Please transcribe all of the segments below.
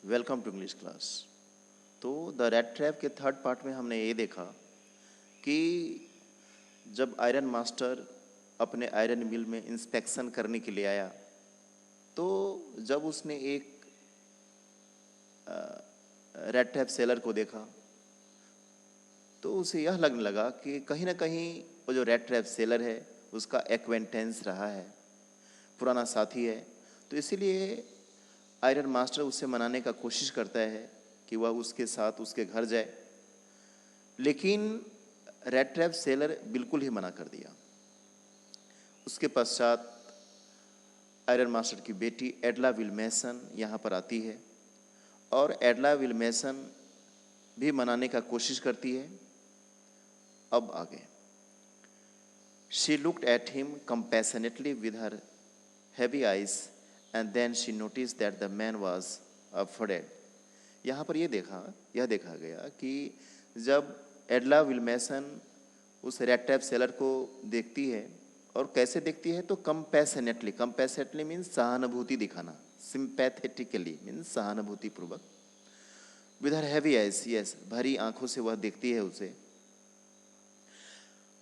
Welcome to English class. तो the red trap के third part में हमने ये देखा कि जब आयरन मास्टर अपने आयरन मिल में इंस्पेक्शन करने के लिए आया, तो जब उसने एक रेड ट्रैप सेलर को देखा तो उसे यह लगने लगा कि कहीं ना कहीं वो जो रेड ट्रैप सेलर है उसका एक्वेंटेंस रहा है, पुराना साथी है। तो इसीलिए आयरन मास्टर उससे मनाने का कोशिश करता है कि वह उसके साथ उसके घर जाए, लेकिन रेड ट्रैप सेलर बिल्कुल ही मना कर दिया। उसके पश्चात आयरन मास्टर की बेटी एडला विल्मेसन यहाँ पर आती है और एडला विल्मेसन भी मनाने का कोशिश करती है। अब आगे, she looked at him compassionately with her heavy eyes and then she noticed that the man was afraid. यहाँ पर यह देखा गया कि जब एडला विल्मेसन उस रेड ट्रैप सेलर को देखती है, और कैसे देखती है तो कंपैशनेटली मीन्स सहानुभूति दिखाना, सिंपैथेटिकली मीन्स सहानुभूति पूर्वक, with her heavy eyes, yes, भरी आंखों से वह देखती है उसे।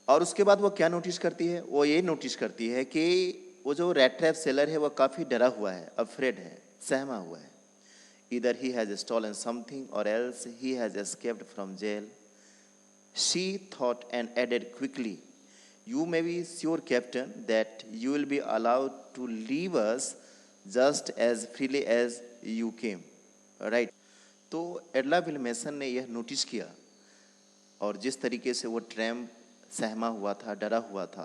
और उसके बाद वो क्या नोटिस करती है? वो ये नोटिस करती है कि वो जो रेड ट्रैप सेलर है वो काफ़ी डरा हुआ है, अफ्रेड है, सहमा हुआ है। Either he has stolen something or else he has escaped from jail, she thought and added quickly, you may be sure captain that you will be allowed to leave us just as freely as you came, right. तो Edla विल्मेसन ने यह notice किया, और जिस तरीके से वो tramp सहमा हुआ था, डरा हुआ था,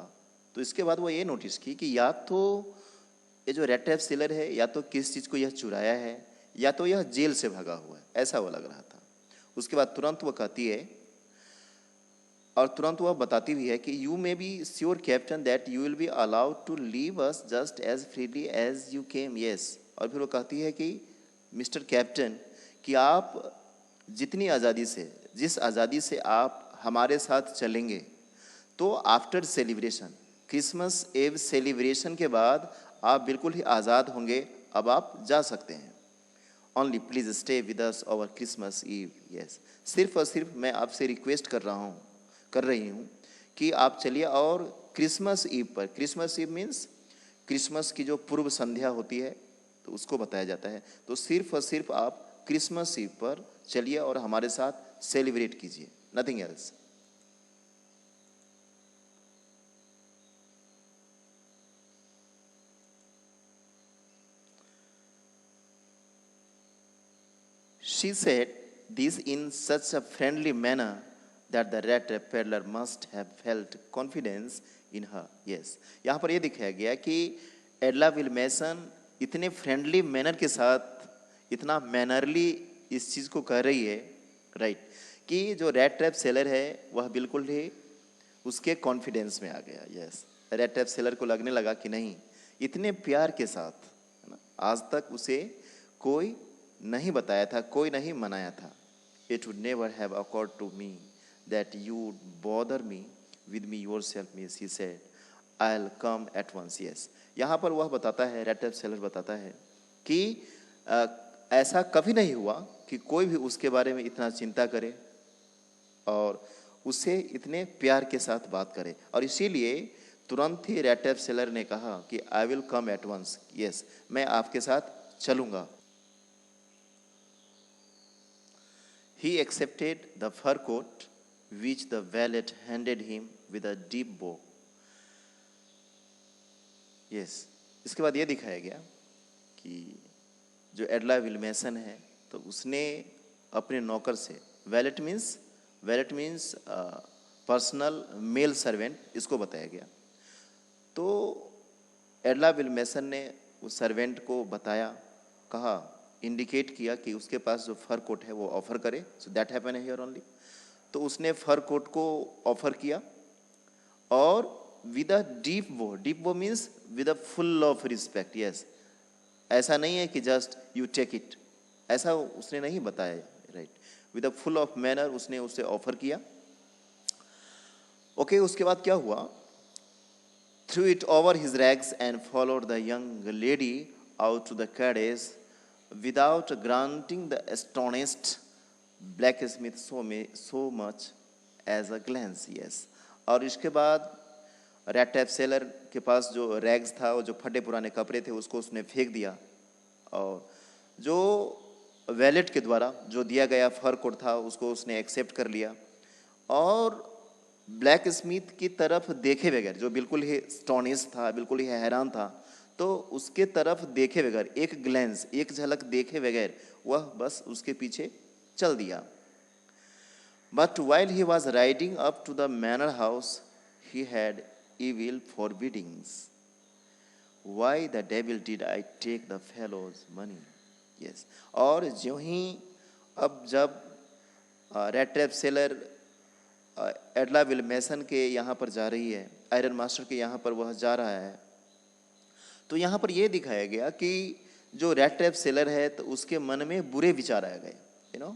तो इसके बाद वो ये नोटिस की कि या तो ये जो रेड ट्रैप सेलर है या तो किस चीज़ को यह चुराया है या तो यह जेल से भागा हुआ है, ऐसा वो लग रहा था। उसके बाद तुरंत वो कहती है और तुरंत वह बताती भी है कि you may be sure captain that you will be allowed to leave us just as freely as you came, yes. और फिर वो कहती है कि मिस्टर कैप्टन, कि आप जितनी आज़ादी से, जिस आज़ादी से आप हमारे साथ चलेंगे, तो आफ्टर सेलिब्रेशन, क्रिसमस एव सेलिब्रेशन के बाद आप बिल्कुल ही आज़ाद होंगे, अब आप जा सकते हैं। Only please stay with us over Christmas Eve, yes. सिर्फ और सिर्फ मैं आपसे रिक्वेस्ट कर रही हूँ कि आप चलिए, और क्रिसमस ईव पर, क्रिसमस ईव मीन्स क्रिसमस की जो पूर्व संध्या होती है तो उसको बताया जाता है, तो सिर्फ और सिर्फ आप क्रिसमस ईव पर चलिए और हमारे साथ सेलिब्रेट कीजिए, nothing else. She said this in such a friendly manner that the red trap peddler must have felt confidence in her. Yes, यहाँ पर ये दिखाया गया कि एडला विल्मेसन इतने फ्रेंडली मैनर के साथ, इतना मैनरली इस चीज़ को कह रही है, राइट, कि जो रेड ट्रैप सेलर है वह बिल्कुल ही उसके कॉन्फिडेंस में आ गया। यस, रेड ट्रैप सेलर को लगने लगा कि नहीं, इतने प्यार के साथ, है ना, आज तक उसे कोई नहीं बताया था, कोई नहीं मनाया था। It would never have occurred to me that you would bother me with me yourself, miss, he said, I will come at once, yes. यहाँ पर वह बताता है, रेड ट्रैप सेलर बताता है कि ऐसा कभी नहीं हुआ कि कोई भी उसके बारे में इतना चिंता करे और उससे इतने प्यार के साथ बात करे, और इसीलिए तुरंत ही रेड ट्रैप सेलर ने कहा कि I will come at once, yes, मैं आपके साथ चलूँगा। He accepted the fur coat which the valet handed him with a deep bow. Yes, इसके बाद ये दिखाया गया कि जो एडला विल्मेसन है तो उसने अपने नौकर से, valet means personal male servant, इसको बताया गया। तो एडला विल्मेसन ने उस सर्वेंट को बताया, कहा, इंडिकेट किया कि उसके पास जो फर कोट है वो ऑफर करे। So that happen here only. तो उसने फर कोट को ऑफर किया और विद अ डीप वो means with a full of respect, yes. ऐसा नहीं है कि जस्ट यू टेक इट, ऐसा उसने नहीं बताया, right. With a full of manner उसने उसे ऑफर किया। ओके, उसके बाद क्या हुआ? Threw it over his rags and followed the young lady out to the carriage without granting the astonished blacksmith so much as a glance. Yes. और इसके बाद रेड टैप सेलर के पास जो रैग्स था, वो जो फटे पुराने कपड़े थे, उसको उसने फेंक दिया, और जो वैलेट के द्वारा जो दिया गया फर कोट था उसको उसने एक्सेप्ट कर लिया, और ब्लैक स्मिथ की तरफ देखे बगैर, जो बिल्कुल ही स्टोनिश था, बिल्कुल ही हैरान था, तो उसके तरफ देखे बगैर, एक ग्लेंस, एक झलक देखे बगैर वह बस उसके पीछे चल दिया. But while he was riding up to the manor house, he had evil forebodings. Why the devil did I take the fellow's money? Yes. और ज्यों ही अब जब red trap seller एडला will mason के यहाँ पर जा रही है, आयरन मास्टर के यहाँ पर वह जा रहा है, तो यहाँ पर यह दिखाया गया कि जो रेड ट्रैप सेलर है तो उसके मन में बुरे विचार आ गए. You know,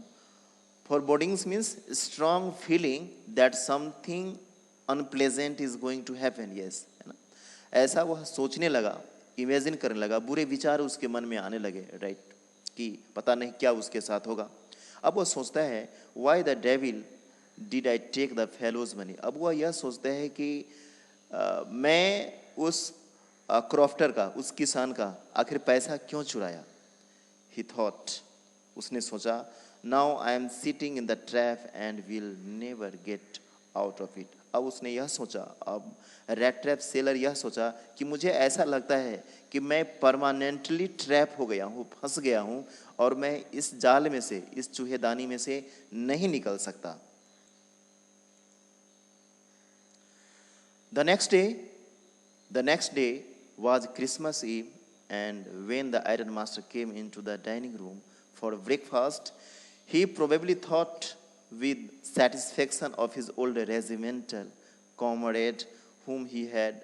forebodings means strong feeling that something unpleasant is going to happen. Yes, है ना, ऐसा वह सोचने लगा, इमेजिन करने लगा, बुरे विचार उसके मन में आने लगे, राइट, कि पता नहीं क्या उसके साथ होगा. अब वह सोचता है why the devil did I take the fellow's money. अब वह यह सोचता है कि मैं उस क्रॉफ्टर का, उस किसान का आखिर पैसा क्यों चुराया. He thought, उसने सोचा, now I am sitting in the trap and will never get out of it. अब उसने यह सोचा, अब रेड ट्रैप सेलर यह सोचा कि मुझे ऐसा लगता है कि मैं परमानेंटली ट्रैप हो गया हूँ, फंस गया हूँ, और मैं इस जाल में से, इस चूहेदानी में से नहीं निकल सकता. The next day was Christmas Eve, and when the iron master came into the dining room for breakfast, he probably thought with satisfaction of his old regimental comrade whom he had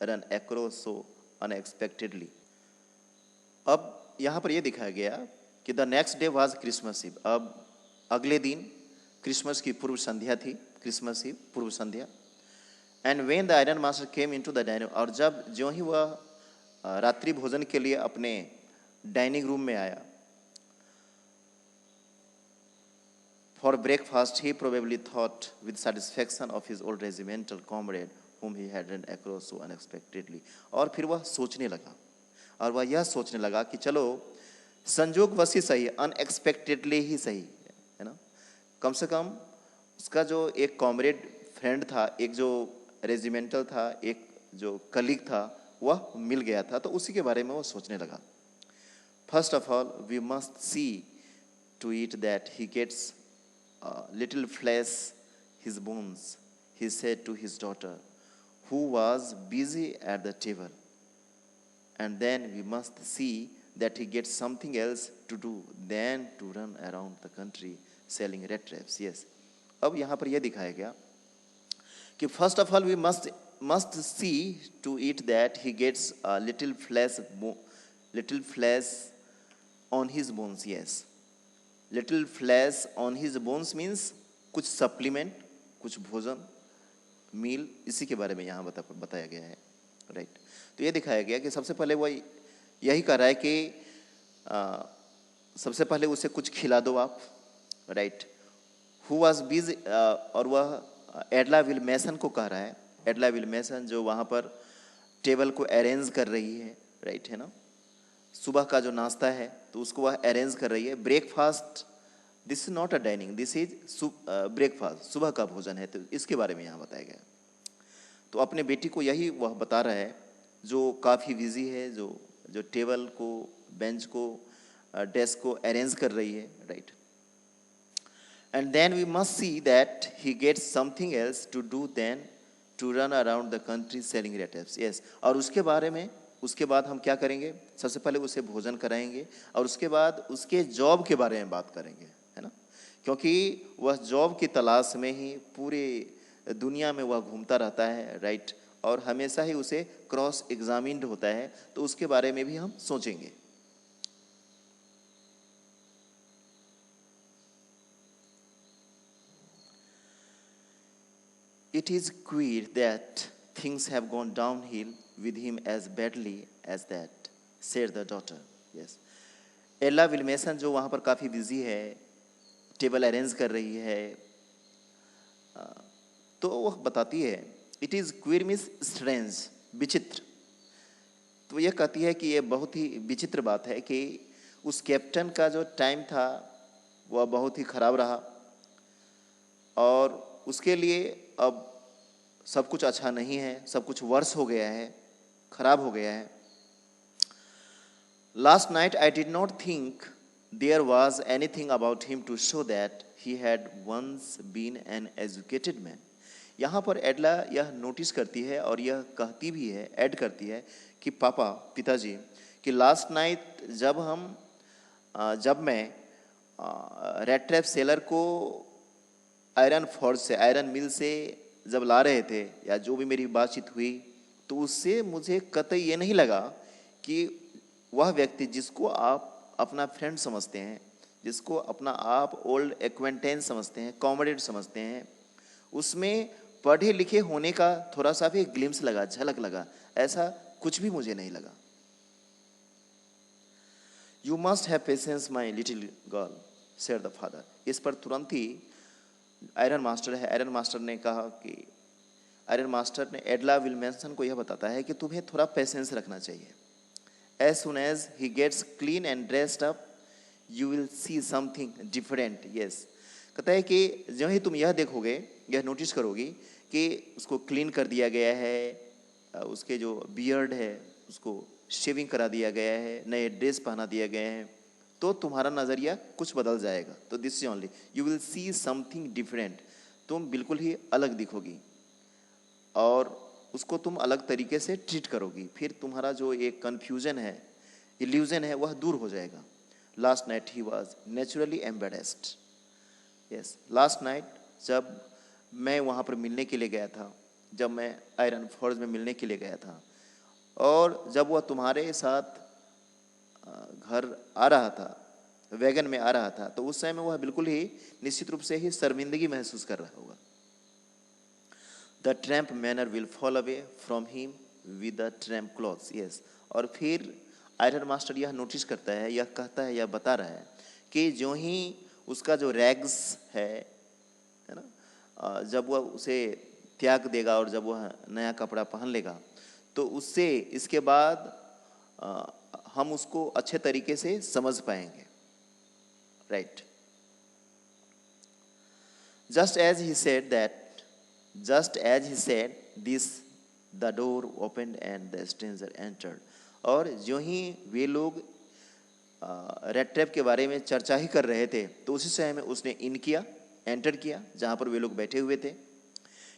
run across so unexpectedly. अब यहाँ पर यह दिखाया गया कि the next day was Christmas Eve. अब अगले दिन क्रिसमस की पूर्व संध्या थी, क्रिसमस ईव पूर्व संध्या. And when the iron master came into the dining, और जब ज्यों ही वह रात्रि भोजन के लिए अपने डाइनिंग रूम में आया, for breakfast he probably thought with satisfaction of his old regimental comrade whom he had run across so unexpectedly. और फिर वह सोचने लगा, और वह यह सोचने लगा कि चलो संजोगवश ही सही, अनएक्सपेक्टेडली ही सही, है ना, कम से कम उसका जो एक कॉमरेड फ्रेंड था, एक जो रेजिमेंटल था, एक जो कलीग था, वह मिल गया था, तो उसी के बारे में वो सोचने लगा. First of all we must see to it that he gets little flesh his bones, he said to his daughter, who was busy at the table. And then we must see that he gets something else to do than to run around the country selling red traps. Yes. अब यहाँ पर यह दिखाया गया कि first of all we must see to it that he gets a little flesh on his bones. Yes. Little flash on his bones means कुछ supplement, कुछ भोजन, मील, इसी के बारे में यहाँ बताया गया है, राइट. तो ये दिखाया गया कि सबसे पहले वह यही कर रहा है कि सबसे पहले उसे कुछ खिला दो आप, राइट. हु वाज बिजी, और वह एडला विल मेसन को कह रहा है. एडला विल मेसन जो वहाँ पर टेबल को अरेंज कर रही है, राइट, है ना, सुबह का जो नाश्ता है तो उसको वह अरेंज कर रही है. Breakfast, this is not a dining, this is breakfast, सुबह का भोजन है, तो इसके बारे में यहाँ बताया गया. तो अपने बेटी को यही वह बता रहा है जो काफ़ी बिजी है, जो टेबल को, बेंच को, डेस्क को अरेंज कर रही है, right. And then we must see that he gets something else to do then to run around the country selling red taps. Yes. और उसके बाद हम क्या करेंगे, सबसे पहले उसे भोजन कराएंगे, और उसके बाद उसके जॉब के बारे में बात करेंगे, है ना, क्योंकि वह जॉब की तलाश में ही पूरे दुनिया में वह घूमता रहता है, राइट, और हमेशा ही उसे क्रॉस एग्जामिन्ड होता है, तो उसके बारे में भी हम सोचेंगे. It is queer that things have gone downhill with him as badly as that, said the daughter. Yes. एला विल्मेसन जो वहाँ पर काफ़ी बिजी है, टेबल अरेंज कर रही है, तो वह बताती है it is queer means strange, विचित्र। तो यह कहती है कि यह बहुत ही विचित्र बात है कि उस कैप्टन का जो टाइम था वह बहुत ही खराब रहा और उसके लिए अब सब कुछ अच्छा नहीं है, सब कुछ वर्स हो गया है, खराब हो गया है। Last night I did not think there was anything about him to show that he had once been an educated man. यहाँ पर एडला यह नोटिस करती है और यह कहती भी है, ऐड करती है कि पापा, पिताजी, कि लास्ट नाइट जब मैं रेड ट्रैप सेलर को आयरन फोर्ज से, आयरन मिल से जब ला रहे थे या जो भी मेरी बातचीत हुई, तो उससे मुझे कतई ये नहीं लगा कि वह व्यक्ति जिसको आप अपना फ्रेंड समझते हैं, जिसको अपना आप ओल्ड एक्वेंटेंस समझते हैं, कॉमरेड समझते हैं, उसमें पढ़े लिखे होने का थोड़ा सा भी ग्लिम्स लगा, झलक लगा, ऐसा कुछ भी मुझे नहीं लगा। You must have patience my little girl, said the father. इस पर तुरंत ही आयरन मास्टर है, आयरन मास्टर ने कहा कि आयरन मास्टर ने एडला विल्मेसन को यह बताता है कि तुम्हें थोड़ा पेशेंस रखना चाहिए। As soon as he gets clean and dressed up, you will see something different. Yes, कहता है कि जो ही तुम यह देखोगे, यह नोटिस करोगी कि उसको क्लीन कर दिया गया है, उसके जो बियर्ड है उसको शेविंग करा दिया गया है, नए ड्रेस पहना दिया गया है, तो तुम्हारा नज़रिया कुछ बदल जाएगा। तो this is only you will see something different, तुम बिल्कुल ही अलग दिखोगी और उसको तुम अलग तरीके से ट्रीट करोगी, फिर तुम्हारा जो एक कन्फ्यूजन है, इल्यूजन है, वह दूर हो जाएगा। Last night he was naturally embarrassed. Yes, last night जब मैं वहाँ पर मिलने के लिए गया था, जब मैं आयरन फोर्ज में मिलने के लिए गया था और जब वह तुम्हारे साथ घर आ रहा था, वैगन में आ रहा था, तो उस समय वह बिल्कुल ही निश्चित रूप से ही शर्मिंदगी महसूस कर रहा होगा। The tramp manner will fall away from him with the tramp clothes. Yes. और फिर आयरन मास्टर यह नोटिस करता है, यह कहता है, यह बता रहा है कि जो ही उसका जो रैग्स है ना, जब वह उसे त्याग देगा और जब वह नया कपड़ा पहन लेगा, तो उससे इसके बाद हम उसको अच्छे तरीके से समझ पाएंगे। Right. Just as he said this, the door opened and the stranger entered. और जो ही वे लोग रेड ट्रैप के बारे में चर्चा ही कर रहे थे, तो उसी समय में उसने इन किया, एंटर किया जहाँ पर वे लोग बैठे हुए थे।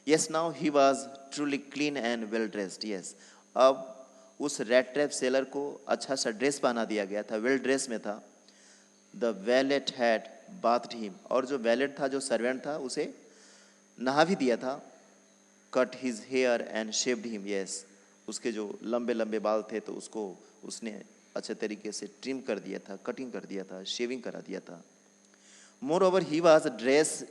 Yes, now he was truly clean and well dressed. Yes, अब उस रेड ट्रैप सेलर को अच्छा सा ड्रेस पहना दिया गया था, वेल ड्रेस में था। The valet had bathed him, और जो वैलेट था, जो सर्वेंट था, उसे नहा भी दिया था। Cut his hair and shaved him. Yes, उसके जो लंबे लंबे बाल थे तो उसको उसने अच्छे तरीके से ट्रिम कर दिया था, कटिंग कर दिया था, शेविंग करा दिया था। Moreover he was dress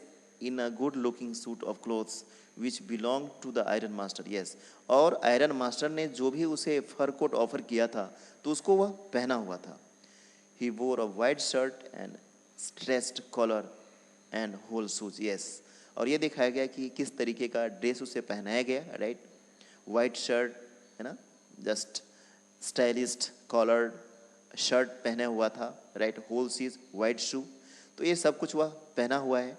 in a good looking suit of clothes which belong to the iron master. Yes, और आयरन मास्टर ने जो भी उसे फर कोट ऑफर किया था तो उसको वह पहना हुआ था। He wore a white shirt and stretched collar and whole shoes. Yes, और ये दिखाया गया कि किस तरीके का ड्रेस उसे पहनाया गया। राइट, वाइट शर्ट है ना, जस्ट स्टाइलिस्ट कॉलर्ड शर्ट पहने हुआ था। राइट, होल शूज, वाइट शू, तो ये सब कुछ वह पहना हुआ है।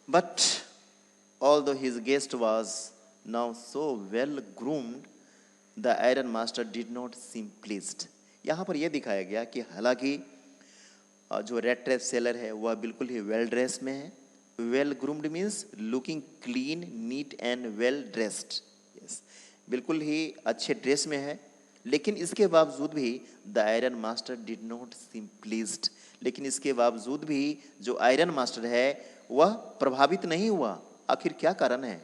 But although his guest was now so well groomed, the iron master did not seem pleased. यहाँ पर यह दिखाया गया कि हालांकि जो रेड ट्रैप सेलर है वह बिल्कुल ही वेल ड्रेस में है। Well groomed means looking clean, neat and well dressed. Yes, बिल्कुल ही अच्छे ड्रेस में है, लेकिन इसके बावजूद भी the iron master did not seem pleased. लेकिन इसके बावजूद भी जो आयरन मास्टर है वह प्रभावित नहीं हुआ। आखिर क्या कारण है?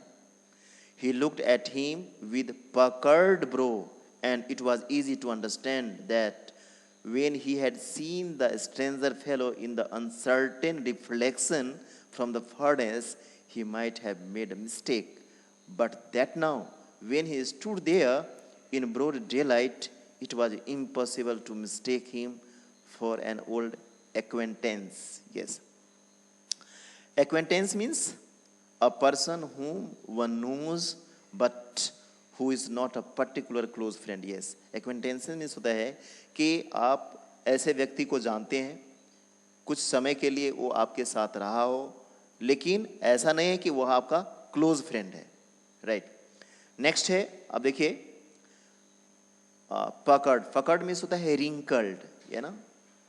He looked at him with puckered brow, and it was easy to understand that when he had seen the stranger fellow in the uncertain reflection from the furnace, he might have made a mistake. But that now, when he stood there in broad daylight, it was impossible to mistake him for an old acquaintance. Yes, acquaintance means a person whom one knows but who is not a particular close friend. Yes, acquaintance means होता है कि आप ऐसे व्यक्ति को जानते हैं, कुछ समय के लिए वो आपके साथ रहा हो, लेकिन ऐसा नहीं है कि वो आपका क्लोज फ्रेंड है. राइट. नेक्स्ट है, अब देखिए, पकड़. पकड़ मीन्स होता है रिंकल्ड, है ना,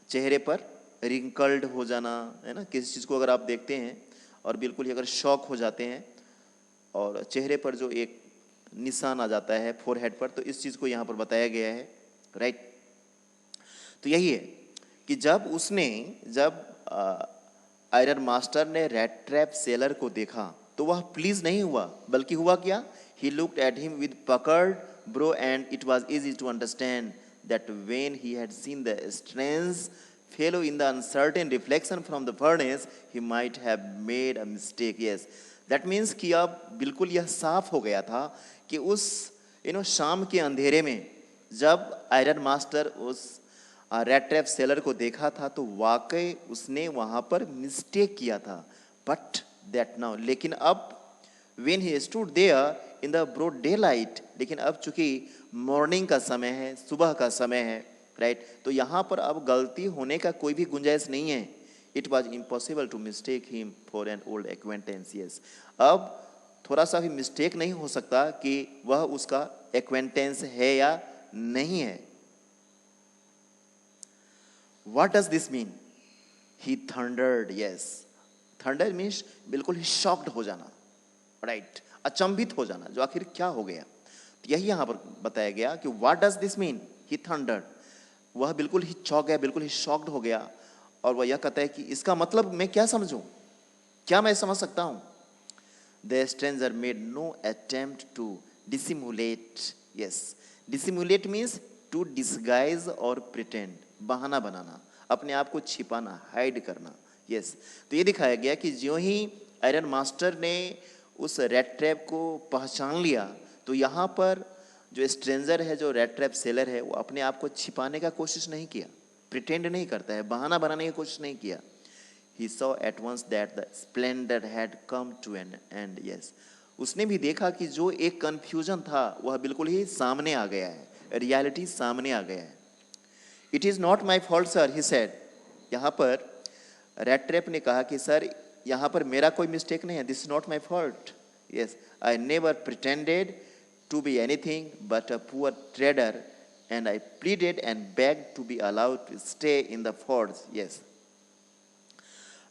चेहरे पर रिंकल्ड हो जाना, है ना. किसी चीज़ को अगर आप देखते हैं और बिल्कुल ही अगर शॉक हो जाते हैं और चेहरे पर जो एक निशान आ जाता है फोरहेड पर, तो इस चीज़ को यहाँ पर बताया गया है. राइट. तो यही है कि जब आयरन मास्टर ने रेड ट्रैप सेलर को देखा तो वह प्लीज नहीं हुआ, बल्कि हुआ क्या? He looked at him with puckered brow, and it was easy to understand that when he had seen the strange fellow in the uncertain reflection from the furnace, he might have made a mistake. Yes, that means कि अब बिल्कुल यह साफ हो गया था कि उस शाम के अंधेरे में जब आयरन मास्टर उस रेड ट्रैप सेलर को देखा था तो वाकई उसने वहाँ पर मिस्टेक किया था. बट दैट नाउ, लेकिन अब when he stood there in the broad daylight, लेकिन अब चूंकि मॉर्निंग का समय है, सुबह का समय है, राइट, तो यहाँ पर अब गलती होने का कोई भी गुंजाइश नहीं है. It was impossible to mistake him for an old acquaintance. Yes, अब थोड़ा सा भी मिस्टेक नहीं हो सकता कि वह उसका एक्वेंटेंस है या नहीं है. What does this mean? He thundered. Yes, thunder means बिल्कुल ही shocked हो जाना, राइट, अचंभित हो जाना, जो आखिर क्या हो गया. तो यही यहाँ पर बताया गया कि what does this mean? He thundered. वह बिल्कुल ही चौंक गया, बिल्कुल ही shocked हो गया, और वह यह कहता है कि इसका मतलब मैं क्या समझूं, क्या मैं समझ सकता हूं. The stranger made no attempt to dissimulate. Yes, dissimulate means to disguise or pretend, बहाना बनाना, अपने आप को छिपाना, हाइड करना. यस, तो ये दिखाया गया कि ज्यों ही आयरन मास्टर ने उस रेड ट्रैप को पहचान लिया तो यहाँ पर जो स्ट्रेंजर है, जो रेड ट्रैप सेलर है, वो अपने आप को छिपाने का कोशिश नहीं किया, प्रिटेंड नहीं करता है, बहाना बनाने की कोशिश नहीं किया. He saw at once that the splendor had come to an end. Yes, उसने भी देखा कि जो एक कंफ्यूजन था वह बिल्कुल ही सामने आ गया है, रियलिटी सामने आ गया है. It is not my fault sir, he said. यहाँ पर रेड ट्रैप ने कहा कि सर, यहाँ पर मेरा कोई मिस्टेक नहीं है. This is not my fault. Yes, I never pretended to be anything but a poor trader, and I pleaded and begged to be allowed to stay in the forge. Yes,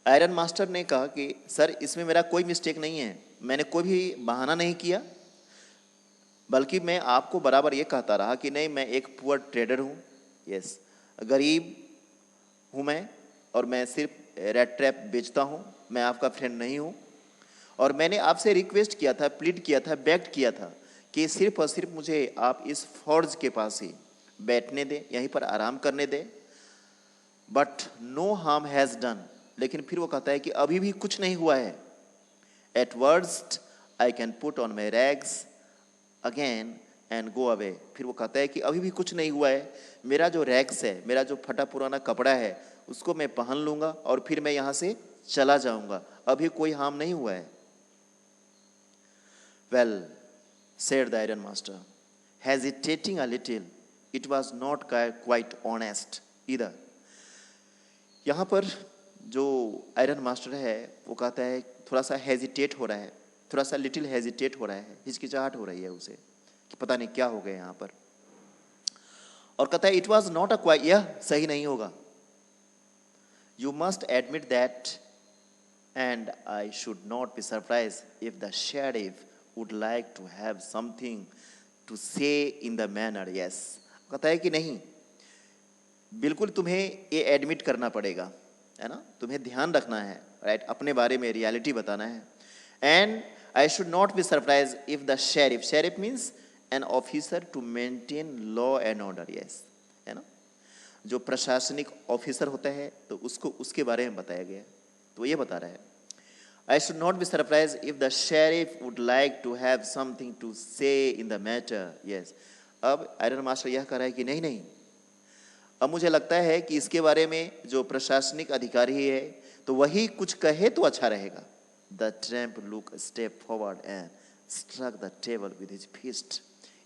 iron master ने कहा कि sir, इसमें मेरा कोई mistake नहीं है, मैंने कोई भी बहाना नहीं किया, बल्कि मैं आपको बराबर ये कहता रहा कि नहीं, मैं एक पुअर ट्रेडर हूँ. यस, गरीब हूँ मैं, और मैं सिर्फ रेड ट्रैप बेचता हूँ, मैं आपका फ्रेंड नहीं हूँ. और मैंने आपसे रिक्वेस्ट किया था, प्लीड किया था, बेग्ड किया था कि सिर्फ और सिर्फ मुझे आप इस फॉर्ज के पास ही बैठने दें, यहीं पर आराम करने दें. But no harm has done. लेकिन फिर वो कहता है कि अभी भी कुछ नहीं हुआ है. Eight worst I can put on my rags again and go away. फिर वो कहता है कि अभी भी कुछ नहीं हुआ है, मेरा जो रैग्स है, मेरा जो फटा पुराना कपड़ा है, उसको मैं पहन लूंगा और फिर मैं यहाँ से चला जाऊंगा, अभी कोई हार्म नहीं हुआ है. Well, said the iron master, hesitating a little. It was not quite honest either. यहाँ पर जो आयरन मास्टर है वो कहता है, थोड़ा सा हेजिटेट हो रहा है, थोड़ा सा लिटिल हेजिटेट हो रहा है, हिचकिचाहट हो रही है उसे कि पता नहीं क्या हो गया यहाँ पर. और कहता है, it was not a quite, यह सही नहीं होगा. You must admit that, and I should not be surprise if the sheriff would like to have something to say in the manner. Yes, कहता है कि नहीं, बिल्कुल तुम्हें ये एडमिट करना पड़ेगा, है ना, तुम्हें ध्यान रखना है, राइट, अपने बारे में रियलिटी बताना है. And I should not be surprise if the sheriff, sheriff means an officer to maintain law and order. Yes, है ना, जो प्रशासनिक ऑफिसर होता है, तो उसको उसके बारे में बताया गया है. तो ये बता रहा है, I should not be surprise if the sheriff would like to have something to say in the matter. Yes, अब आयरन मास्टर यह कह रहा है कि नहीं नहीं, अब मुझे लगता है कि इसके बारे में जो प्रशासनिक अधिकारी है तो वही कुछ कहे तो अच्छा रहेगा। The tramp look step forward and struck the table with his fist.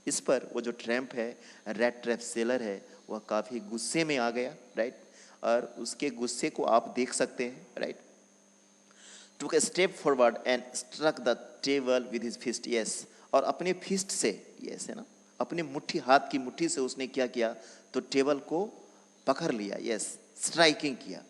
इस पर वो जो ट्रैम्प है, रेड ट्रैप सेलर है, वह काफ़ी गुस्से में आ गया, राइट। और उसके गुस्से को आप देख सकते हैं, right. Took a step forward and struck the table with his fist, yes. और अपने फिस्ट से, यस है ना, अपने मुट्ठी, हाथ की मुट्ठी से उसने क्या किया, तो टेबल को पकड़ लिया, यस, स्ट्राइकिंग किया।